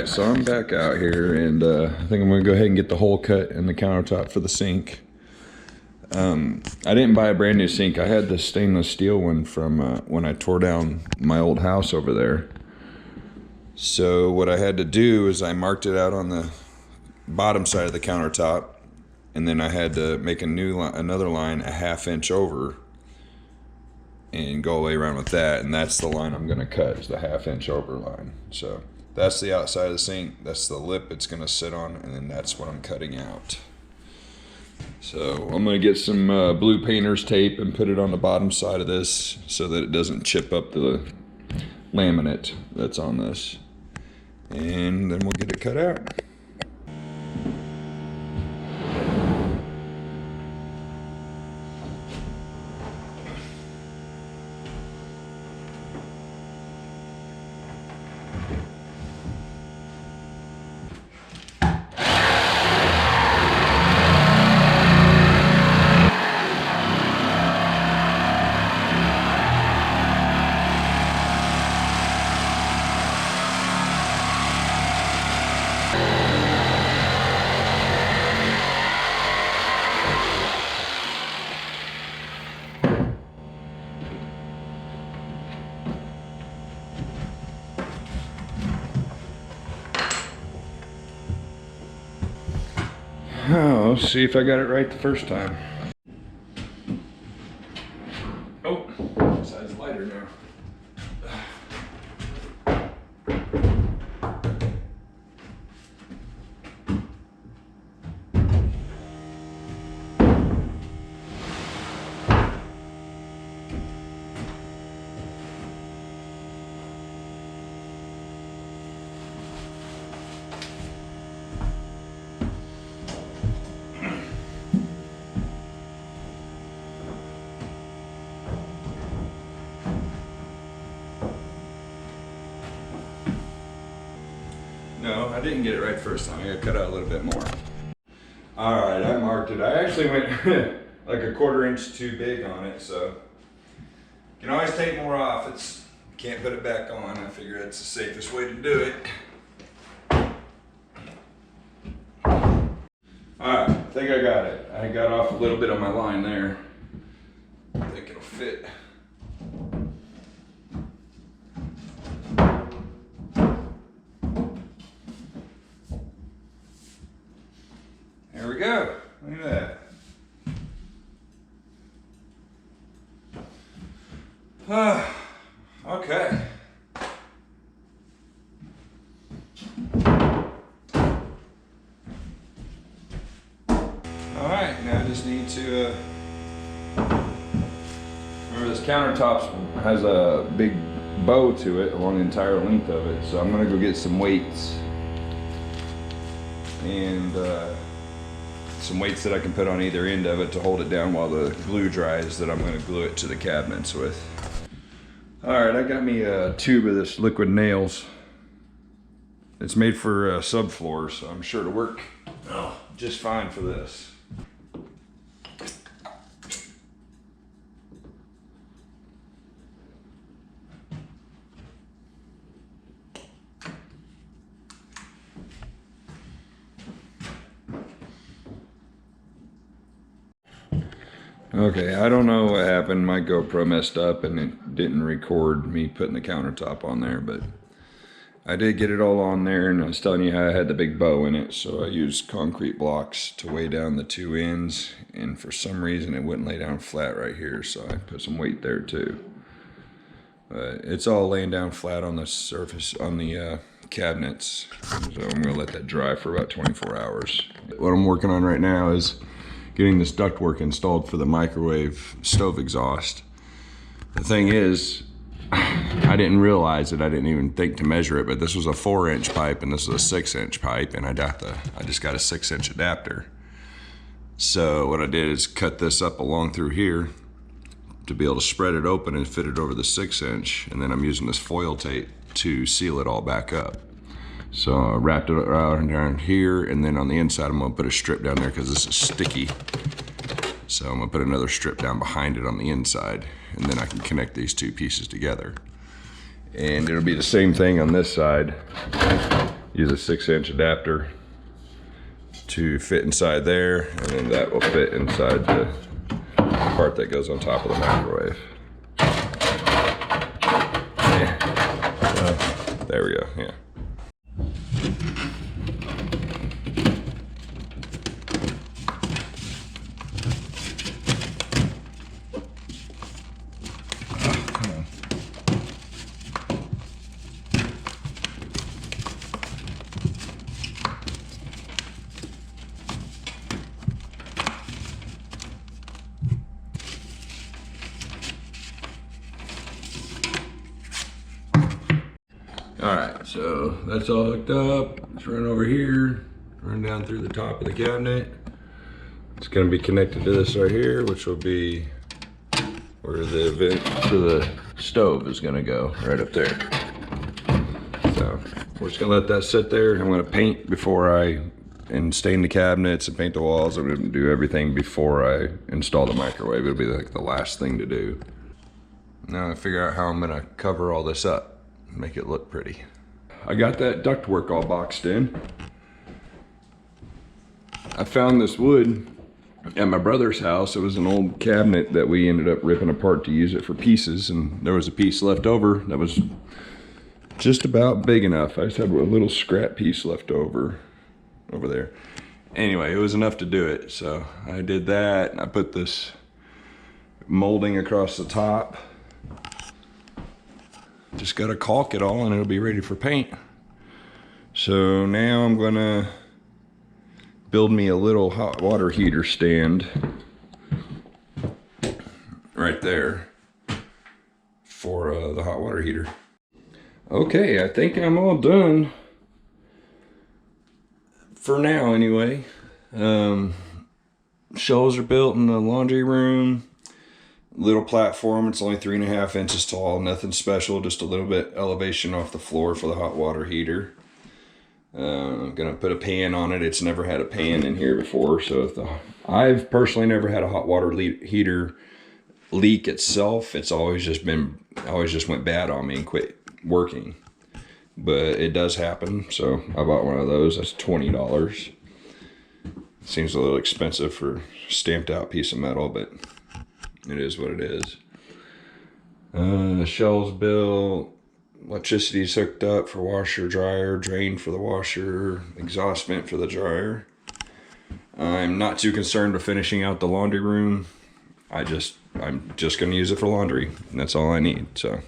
Alright, so I'm back out here, and I think I'm going to go ahead and get the hole cut in the countertop for the sink. I didn't buy a brand new sink. I had the stainless steel one from when I tore down my old house over there. So what I had to do is I marked it out on the bottom side of the countertop, and then I had to make another line a 1/2 inch over and go away around with that, and that's the line I'm going to cut, is the 1/2 inch over line. So that's the outside of the sink, that's the lip it's going to sit on, and then that's what I'm cutting out. So I'm going to get some blue painter's tape and put it on the bottom side of this so that it doesn't chip up the laminate that's on this, and then we'll get it cut out. Oh, let's see if I got it right the first time. Oh, side's lighter now. No, I didn't get it right first time. I gotta cut out a little bit more. All right, I marked it. I actually went like a 1/4 inch too big on it, so you can always take more off. Can't put it back on. I figure that's the safest way to do it. All right, I think I got it. I got off a little bit on my line there. I think it'll fit. There we go. Look at that. Okay. All right, now I just need to remember this countertop has a big bow to it along the entire length of it, so I'm gonna go get some weights and some weights that I can put on either end of it to hold it down while the glue dries that I'm going to glue it to the cabinets with. Alright, I got me a tube of this liquid nails. It's made for subfloor, so I'm sure it'll work just fine for this. Okay, I don't know what happened. My GoPro messed up and it didn't record me putting the countertop on there, but I did get it all on there, and I was telling you how I had the big bow in it, so I used concrete blocks to weigh down the two ends, and for some reason it wouldn't lay down flat right here, so I put some weight there too. But it's all laying down flat on the surface, on the cabinets, so I'm going to let that dry for about 24 hours. What I'm working on right now is getting this ductwork installed for the microwave stove exhaust. The thing is, I didn't realize it. I didn't even think to measure it, but this was a 4-inch pipe and this was a 6-inch pipe, and I just got a 6-inch adapter. So what I did is cut this up along through here to be able to spread it open and fit it over the 6-inch, and then I'm using this foil tape to seal it all back up. So I wrapped it around here, and then on the inside I'm gonna put a strip down there because this is sticky. So I'm gonna put another strip down behind it on the inside, and then I can connect these two pieces together. And it'll be the same thing on this side. use a 6-inch adapter to fit inside there, and then that will fit inside the part that goes on top of the microwave. Yeah. There we go, yeah. All right, so that's all hooked up. Let's run over here, run down through the top of the cabinet. It's gonna be connected to this right here, which will be where the vent to the stove is gonna go, right up there. So we're just gonna let that sit there. I'm gonna paint and stain the cabinets and paint the walls. I'm gonna do everything before I install the microwave. It'll be like the last thing to do. Now I figure out how I'm gonna cover all this up, make it look pretty. I got that ductwork all boxed in. I found this wood at my brother's house. It was an old cabinet that we ended up ripping apart to use it for pieces, and there was a piece left over that was just about big enough. I just had a little scrap piece left over there. Anyway, it was enough to do it, so I did that, and I put this molding across the top. Just gotta caulk it all and it'll be ready for paint. So now I'm gonna build me a little hot water heater stand right there for the hot water heater. Okay, I think I'm all done for now anyway. Shelves are built in the laundry room. Little platform, it's only 3.5 inches tall, nothing special, just a little bit elevation off the floor for the hot water heater. I'm gonna put a pan on it. It's never had a pan in here before, so I've personally never had a hot water heater leak itself. It's always just went bad on me and quit working. But it does happen, so I bought one of those. That's $20. Seems a little expensive for a stamped out piece of metal, but it is what it is. Shelves built, electricity's hooked up for washer, dryer, drain for the washer, exhaust vent for the dryer. I'm not too concerned with finishing out the laundry room. I'm just gonna use it for laundry, and that's all I need. So,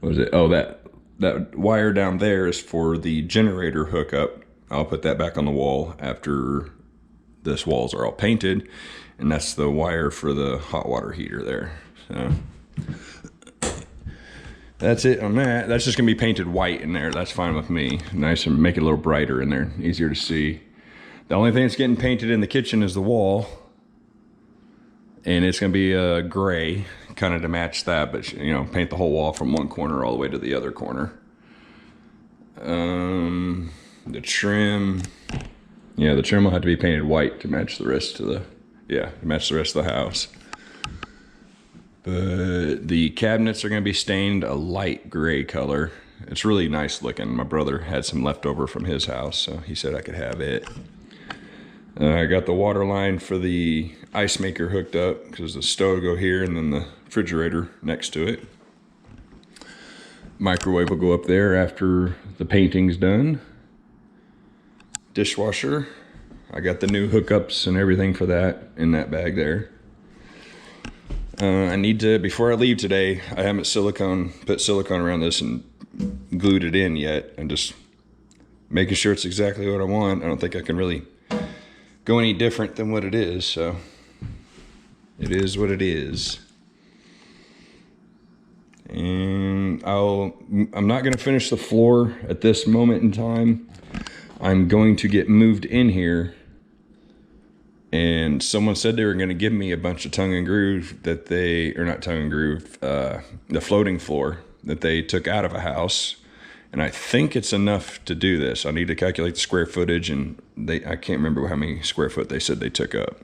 what is it? Oh, that wire down there is for the generator hookup. I'll put that back on the wall after this walls are all painted, and that's the wire for the hot water heater there. So that's it on that. That's just gonna be painted white in there. That's fine with me. Nice, and make it a little brighter in there, easier to see. The only thing that's getting painted in the kitchen is the wall, and it's gonna be gray, kind of to match that, but you know, paint the whole wall from one corner all the way to the other corner. The trim, yeah, the trim will have to be painted white to match the rest of the house. But the cabinets are gonna be stained a light gray color. It's really nice looking. My brother had some leftover from his house, so he said I could have it. I got the water line for the ice maker hooked up because the stove will go here and then the refrigerator next to it. Microwave will go up there after the painting's done. Dishwasher, I got the new hookups and everything for that in that bag there. I need to, before I leave today, I haven't put silicone around this and glued it in yet. I'm just making sure it's exactly what I want. I don't think I can really go any different than what it is, so it is what it is. And I'm not gonna finish the floor at this moment in time. I'm going to get moved in here, and someone said they were going to give me a bunch of tongue and groove the floating floor that they took out of a house, and I think it's enough to do this. I need to calculate the square footage, and I can't remember how many square foot they said they took up.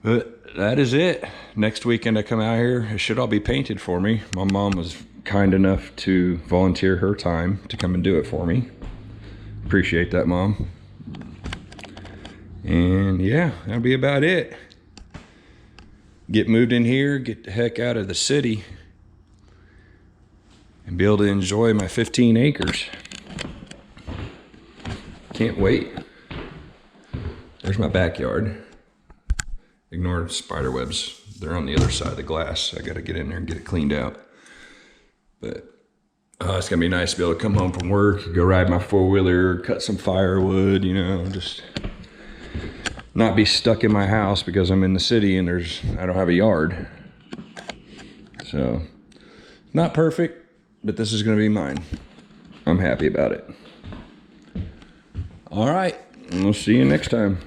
But that is it. Next weekend I come out here, it should all be painted for me. My mom was kind enough to volunteer her time to come and do it for me. Appreciate that, Mom. And yeah, that'll be about it. Get moved in here, get the heck out of the city, and be able to enjoy my 15 acres. Can't wait. There's my backyard. Ignore spider webs. They're on the other side of the glass. I gotta get in there and get it cleaned out. But it's gonna be nice to be able to come home from work, go ride my 4-wheeler, cut some firewood, you know, just not be stuck in my house because I'm in the city and I don't have a yard. So, not perfect, but this is gonna be mine. I'm happy about it. All right, we'll see you next time.